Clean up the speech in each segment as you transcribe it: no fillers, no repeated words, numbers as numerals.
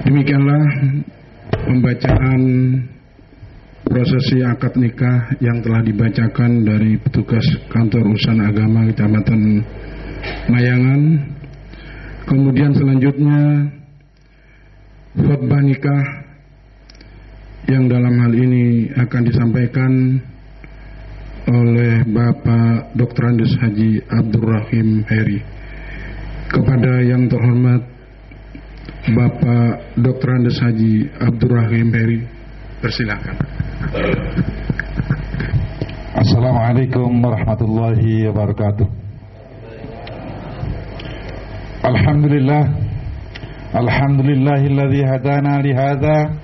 Demikianlah pembacaan prosesi akad nikah yang telah dibacakan dari petugas kantor urusan agama Kecamatan Mayangan. Kemudian selanjutnya khutbah nikah yang dalam hal ini akan disampaikan oleh Bapak Dr. Andes Haji Abdurrahim Heri. Kepada yang terhormat Bapak Dr. Andes Haji Abdurrahim Heri, persilakan. Assalamualaikum warahmatullahi wabarakatuh. Alhamdulillahilladzi hadana lihadza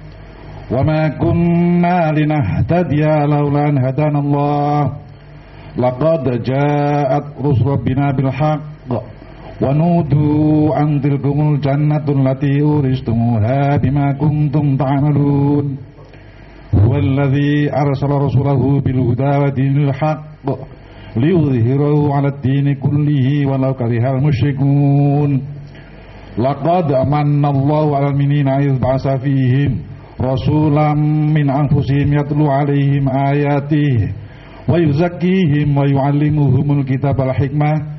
wa ma kunna linahtadiya laula an hadanallah. Laqad ja'at rusul rabbina bil haqq wa nudu an tilkumul jannatul lati uristumuha bima kuntum ta'malun. Huwallazi arsala rasulahu bil huda wa dinil haqq liyudhhirahu 'alad dini kullihi walau karihal musyrikun. Laqad amanna Allahu 'alal mu'minina idh ba'atsa fihim rasulan min anfusihim yatlu 'alaihim ayatihi wa yuzakkihim wa yu'allimuhumul kitaba wal hikmah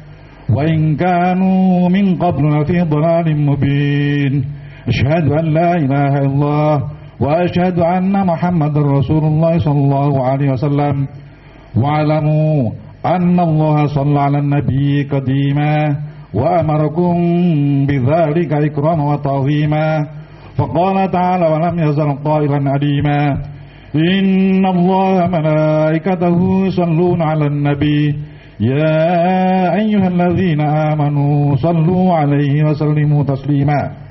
wa in kanu min qablu lafi dhalalin mubin. Asyhadu an la ilaha illallah wa asyhadu anna Muhammadar Rasulullah sallallahu alaihi wasallam. Wa alamu anna Allah shalla 'alan nabiy qadima wa amarakum bidzalika ikrama wa ta'zima. Faqala ta'ala wa lam yazal qailan adima. Inna Allah malaikatahu yusalluna 'alan nabiy ya ayyuhalladzina amanu sallu 'alaihi wa sallimu taslima.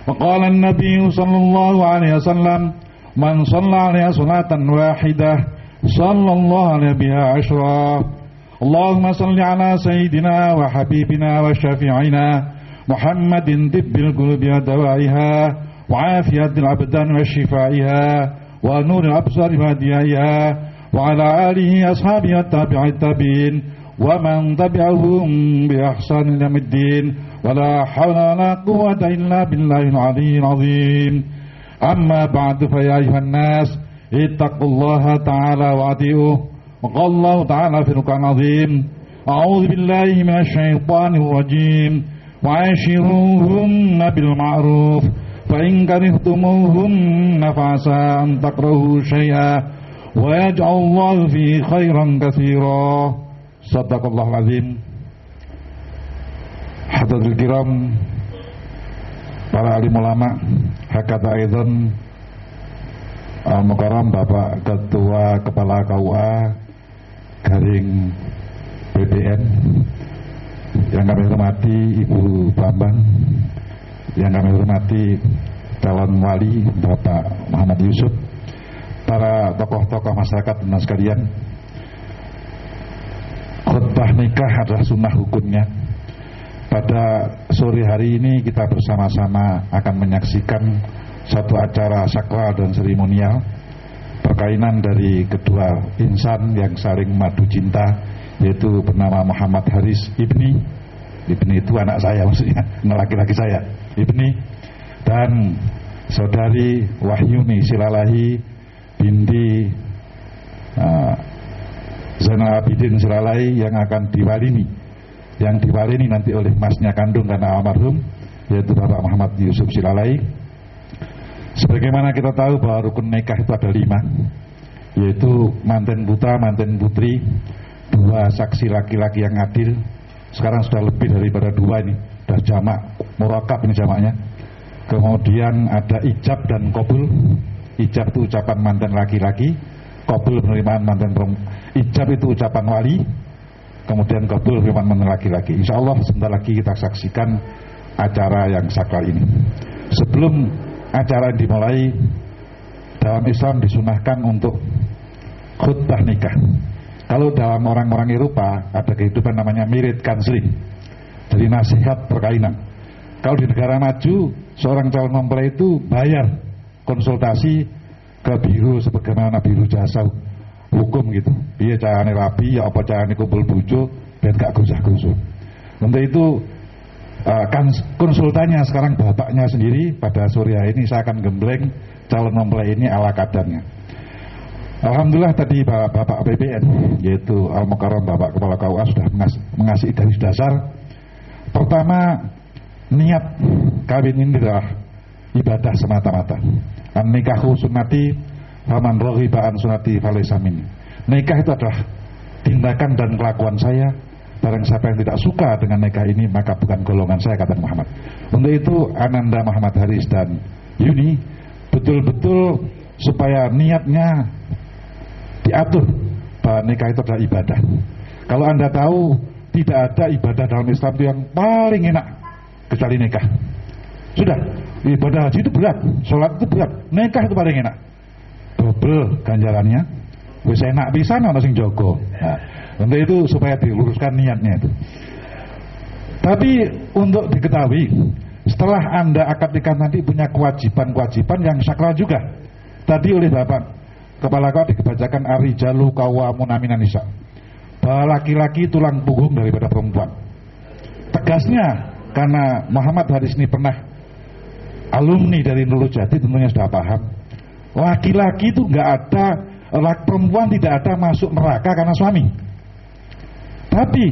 وقال النبي صلى الله عليه وسلم من صلى عليه صلاة واحدة صلى الله عليه بها عشرا. اللهم صل على سيدنا وحبيبنا وشفيعنا محمد طب القلوب ودوائها وعافية الأبدان وشفائها ونور الأبصار وهديائها وعلى آله أصحابه التابعين ومن تبعهم بإحسان إلى يوم الدين. ولا حول ولا قوة إلا بالله العلي العظيم. أما بعد فيا أيها الناس اتقوا الله تعالى وأطيعوه. وقال الله تعالى في القرآن العظيم أعوذ بالله من الشيطان الرجيم وعاشروهن بالمعروف فإن كرهتموهن فعسى أن تكرهوا شيئا ويجعل الله فيه خيرا كثيرا. صدق الله العظيم. Hadirin kiram, para alim ulama, hakata aidan al-mukarram Bapak Ketua Kepala KUA Garing BPN yang kami hormati Ibu Bambang, yang kami hormati calon wali Bapak Muhammad Yusuf, para tokoh-tokoh masyarakat dan sekalian. Khutbah nikah adalah sunnah hukumnya. Pada sore hari ini kita bersama-sama akan menyaksikan satu acara sakral dan seremonial perkainan dari kedua insan yang saling madu cinta, yaitu bernama Muhammad Haris Ibni itu anak saya, maksudnya anak laki-laki saya, Ibni, dan saudari Wahyuni Silalahi binti Zainal Abidin Silalahi yang akan diwalini nanti oleh masnya kandung karena almarhum, yaitu Bapak Muhammad Yusuf Silalahi. Sebagaimana kita tahu bahwa rukun nikah itu ada 5, yaitu manten putra, manten putri, 2 saksi laki-laki yang adil. Sekarang sudah lebih daripada 2 ini, sudah jamak, murakab ini jamaknya. Kemudian ada ijab dan qabul. Ijab itu ucapan manten laki-laki, qabul penerimaan manten perempuan. Ijab itu ucapan wali, kemudian qabul firman mantan laki-laki. Insya Allah sebentar lagi kita saksikan acara yang sakral ini. Sebelum acara yang dimulai, dalam Islam disunahkan untuk khutbah nikah. Kalau dalam orang-orang Eropa ada kehidupan namanya marriage counseling, jadi nasihat perkawinan. Kalau di negara maju, seorang calon mempelai itu bayar konsultasi ke biro sebagaimana biro jasa hukum gitu. Piye carane rapi, ya apa carane kumpul bojo ben gak gosah-gosah. Untuk itu konsultannya sekarang bapaknya sendiri. Pada sore hari ini saya akan gembleng calon mempelai ini ala kadarnya. Alhamdulillah tadi Bapak BPN, yaitu Al-Mukarram Bapak Kepala KUA sudah mengasih garis dasar. Pertama, niat kawin ini adalah ibadah semata-mata. An-nikahu sunnati faman raghiba an sunnati falaysa minni. Nikah itu adalah tindakan dan kelakuan saya. Barang siapa yang tidak suka dengan nikah ini, maka bukan golongan saya, kata Muhammad. Untuk itu Ananda Muhammad Haris dan Yuni betul-betul supaya niatnya diatur bahwa nikah itu adalah ibadah. Kalau Anda tahu tidak ada ibadah dalam Islam itu yang paling enak kecuali nikah. Sudah, ibadah haji itu berat, sholat itu berat, nikah itu paling enak. Double ganjarannya, wis enak pisan ana sing jaga. Nah, untuk itu supaya diluruskan niatnya itu. Tapi untuk diketahui, setelah Anda akad nikah nanti punya kewajiban-kewajiban yang sakral juga. Tadi oleh Bapak Kepala KUA dibacakan ar-rijalu qawwamuna 'alan nisa, bahwa laki-laki tulang punggung daripada perempuan. Tegasnya, karena Muhammad Haris ini pernah alumni dari Nurul Jati, tentunya sudah paham. Laki-laki itu nggak ada, perempuan tidak ada masuk neraka karena suami. Tapi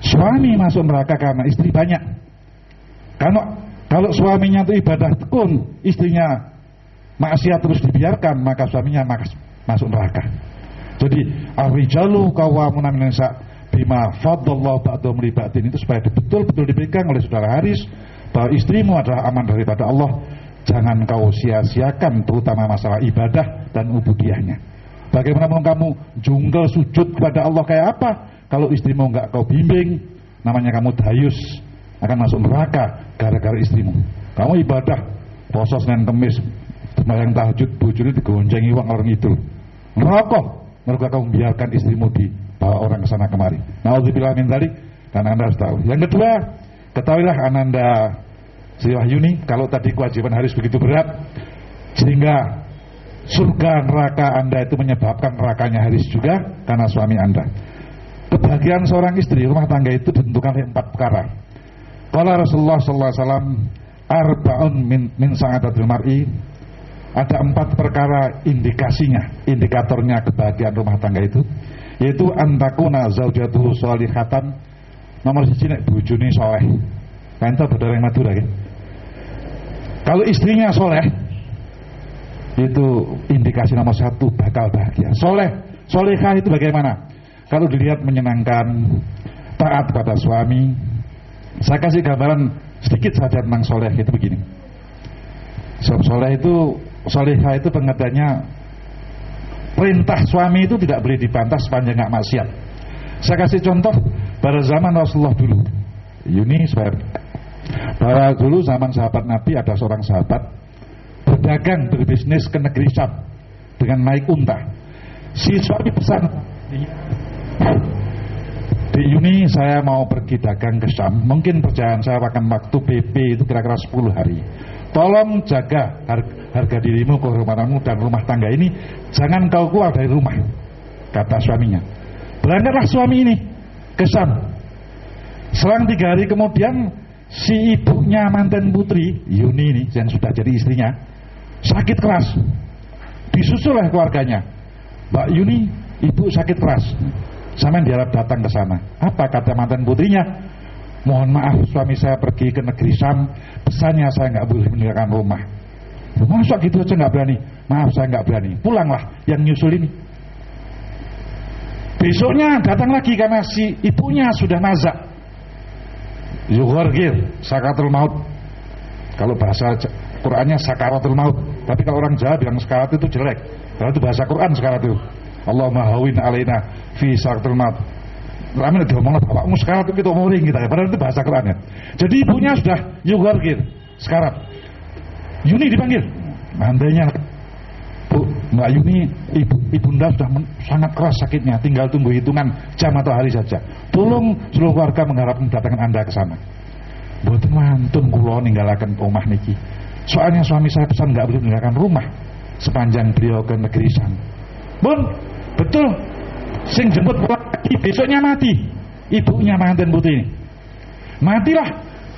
suami masuk neraka karena istri banyak. Kalau suaminya itu ibadah tekun, istrinya maksiat terus dibiarkan, maka suaminya masuk neraka. Jadi ar-rijalu qawwamuna 'alan nisa bima faddallahu ba'dahum li ba'din, itu supaya betul-betul diberikan oleh saudara Haris bahwa istrimu adalah aman daripada Allah. Jangan kau sia-siakan terutama masalah ibadah dan ubudiyahnya. Bagaimanapun kamu jungkel sujud kepada Allah kayak apa, kalau istrimu enggak kau bimbing, namanya kamu dayus, akan masuk neraka gara-gara istrimu. Kamu ibadah puasa Senin Kamis, sembahyang tahajud, bojone digonjengi wong orang itu. Neraka mergo kamu biarkan istrimu dibawa orang ke sana kemari. Nauzubillah min dzalik, dan Anda harus tahu. Yang kedua, ketahuilah Ananda Sri Wahyuni, kalau tadi kewajiban Haris begitu berat sehingga surga neraka Anda itu menyebabkan nerakanya Haris juga karena suami Anda. Kebahagiaan seorang istri rumah tangga itu ditentukan oleh 4 perkara. Qala Rasulullah sallallahu alaihi wasallam arba'un min sa'adatil mar'i, ada 4 perkara indikatornya kebahagiaan rumah tangga itu, yaitu antakuna zaujatuhu sholihatan, nomor 1 nek bojone saleh. Kanca Badara Madura ya. Kalau istrinya soleh, itu indikasi nomor 1 bakal bahagia. Solehah itu bagaimana? Kalau dilihat menyenangkan, taat pada suami. Saya kasih gambaran sedikit saja tentang soleh itu begini. Solehah itu pengertiannya perintah suami itu tidak boleh dibantah sepanjang nggak maksiat. Saya kasih contoh pada zaman Rasulullah dulu. Ini bahwa dulu zaman sahabat Nabi ada seorang sahabat berdagang, berbisnis ke negeri Syam dengan naik unta. Si suami pesan, di Yuni saya mau pergi dagang ke Syam, mungkin perjalanan saya akan waktu PP itu kira-kira 10 hari. Tolong jaga harga dirimu, kehormatanmu dan rumah tangga ini, jangan kau keluar dari rumah, kata suaminya. Berangkatlah suami ini ke Syam. Selang 3 hari kemudian, si ibunya mantan putri Yuni ini yang sudah jadi istrinya sakit keras, disusul oleh keluarganya. Mbak Yuni, ibu sakit keras, sampean diharap datang ke sana. Apa kata mantan putrinya? Mohon maaf, suami saya pergi ke negeri Syam, pesannya saya nggak boleh meninggalkan rumah. Masa gitu aja nggak berani? Maaf, saya nggak berani. Pulanglah yang nyusul ini. Besoknya datang lagi karena si ibunya sudah nazak. Yughorgir, sakaratul maut. Kalau bahasa Qur'annya sakaratul maut, tapi kalau orang Jawa bilang sakarat itu jelek. Karena itu bahasa Qur'an sakarat itu. Allahumma hawin alaina fi sakaratul maut. Ramen diomonglah bapakmu sakarat itu kita omongin kita ya. Padahal itu bahasa Qur'annya. Jadi ibunya sudah yughorgir, sekarat. Yuni dipanggil. Mandainya, Bu, Mbak Yuni, ibunda sudah sangat keras sakitnya, tinggal tunggu hitungan jam atau hari saja. Tolong seluruh keluarga mengharap kedatangan Anda ke sana. Mboten mantun kula ninggalaken omah niki. Soalnya suami saya pesan enggak boleh meninggalkan rumah sepanjang beliau ke negeri Syam. Bun, betul. Sing jemput pulang lagi besoknya mati. Ibunya manten putri ini. Matilah.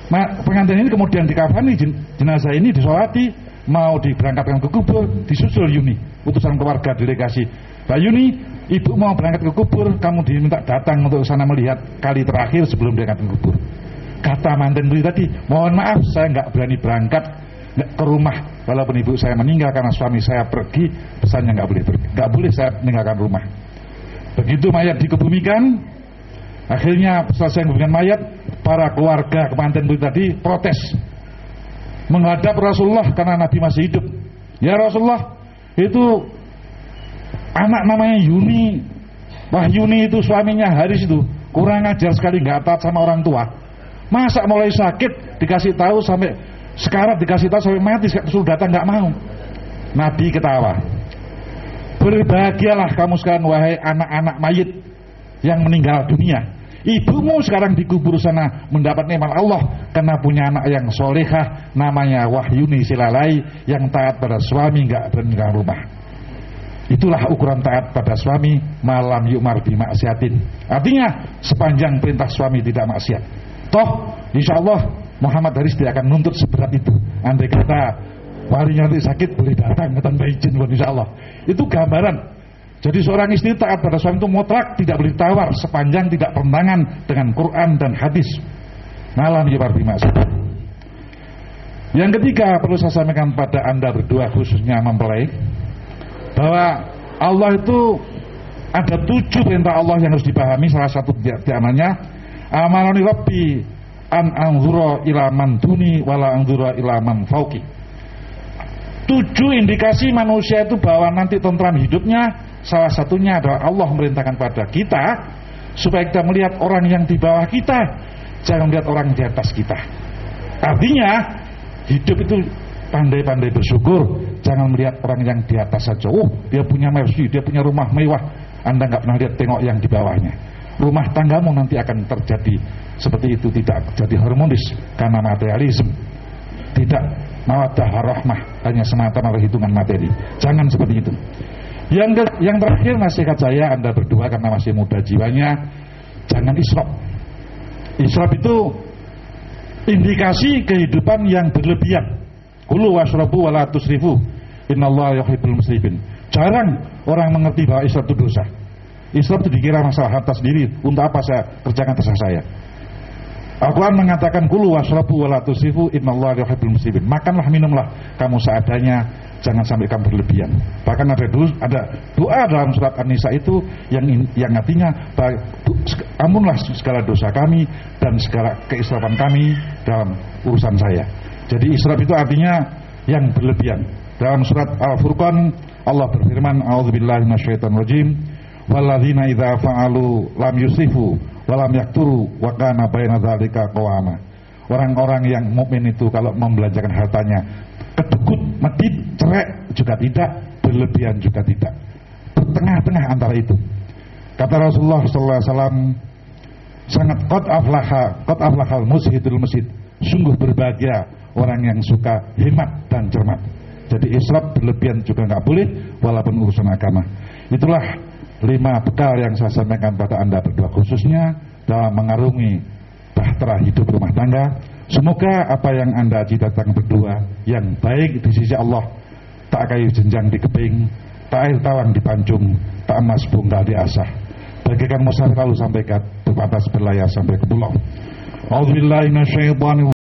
Pengantin ini kemudian dikafani, jenazah ini disolati, mau diberangkatkan ke kubur, disusul Yuni, utusan keluarga delegasi. Pak Yuni, ibu mau berangkat ke kubur, kamu diminta datang untuk sana melihat kali terakhir sebelum diangkat ke kubur. Kata manten beli tadi, mohon maaf saya nggak berani berangkat ke rumah walaupun ibu saya meninggal karena suami saya pergi, pesannya nggak boleh saya meninggalkan rumah. Begitu mayat dikebumikan, akhirnya selesai mengebumikan mayat, para keluarga kemanten beli tadi protes menghadap Rasulullah karena Nabi masih hidup. Ya Rasulullah, itu anak namanya Yuni, Wahyuni itu suaminya Haris itu kurang ajar sekali, nggak taat sama orang tua. Masa mulai sakit dikasih tahu sampai sekarat, dikasih tahu sampai mati suruh datang nggak mau. Nabi ketawa. Berbahagialah kamu sekarang wahai anak-anak mayit yang meninggal dunia. Ibumu sekarang dikubur sana mendapat nikmat Allah karena punya anak yang solehah namanya Wahyuni Silalai yang taat pada suami, nggak meninggalkan rumah. Itulah ukuran taat pada suami, malam yu'mar bi maksiatin. Artinya sepanjang perintah suami tidak maksiat. Toh insya Allah Muhammad Haris tidak akan nuntut seberat itu. Andai kata warinya nanti sakit boleh datang tanpa izin, insya Allah. Itu gambaran. Jadi seorang istri taat pada suami itu mutlak, tidak boleh tawar sepanjang tidak bertentangan dengan Quran dan hadis. Malam yu'mar bi maksiatin. Yang ketiga perlu saya sampaikan pada Anda berdua, khususnya mempelai, bahwa Allah itu ada 7 perintah Allah yang harus dipahami. Salah satu di antaranya, amarani rabbi an anzura ila man duni wala anzura ila man fauqi. 7 indikasi manusia itu bahwa nanti tentram hidupnya. Salah satunya adalah Allah merintahkan pada kita supaya kita melihat orang yang di bawah kita, jangan melihat orang di atas kita. Artinya hidup itu pandai-pandai bersyukur, jangan melihat orang yang di atas saja. Oh, dia punya Mercy, dia punya rumah mewah. Anda nggak pernah lihat, tengok yang di bawahnya. Rumah tanggamu nanti akan terjadi seperti itu, tidak jadi harmonis karena materialisme, tidak mawaddah warahmah, hanya semata-mata hitungan materi. Jangan seperti itu. Yang terakhir nasihat saya Anda berdua karena masih muda jiwanya, jangan israf. Israf itu indikasi kehidupan yang berlebihan. Kulu washrabu wala tusrifu innallaha yuhibbul musrifin. Jarang orang mengerti bahwa israf itu dosa. Israf itu dikira masalah harta sendiri. Untuk apa saya kerjakan terserah saya. Al-Quran mengatakan kulu washrabu wala tusrifu innallaha yuhibbul musrifin. Makanlah, minumlah kamu seadanya, jangan sampai kamu berlebihan. Bahkan ada doa dalam surat An-Nisa itu yang artinya ampunlah segala dosa kami dan segala keisrafan kami dalam urusan saya. Jadi israf itu artinya yang berlebihan. Dalam surat Al-Furqan Allah berfirman, a'udzubillahi minasyaitonirrajim, walladzina idza fa'alu lam yusrifu wa lam yakturu wa kana baina dzalika qawama. Orang-orang yang mukmin itu kalau membelanjakan hartanya kedekut, medit, cerek juga tidak, berlebihan juga tidak. Bertengah-tengah antara itu. Kata Rasulullah sallallahu alaihi wasallam, sangat qad aflahal mushidul masjid. Sungguh berbahagia orang yang suka hemat dan cermat. Jadi israf berlebihan juga nggak boleh, walaupun urusan agama. Itulah 5 bekal yang saya sampaikan pada Anda berdua, khususnya dalam mengarungi bahtera hidup rumah tangga. Semoga apa yang Anda cita-citakan berdua yang baik di sisi Allah, tak kayu jenjang di keping, tak air tawang di pancung, tak emas bungkal di asah, bagikan musafir lalu sampai ke batas berlayar sampai ke pulau. A'udzubillahi minasyaitonir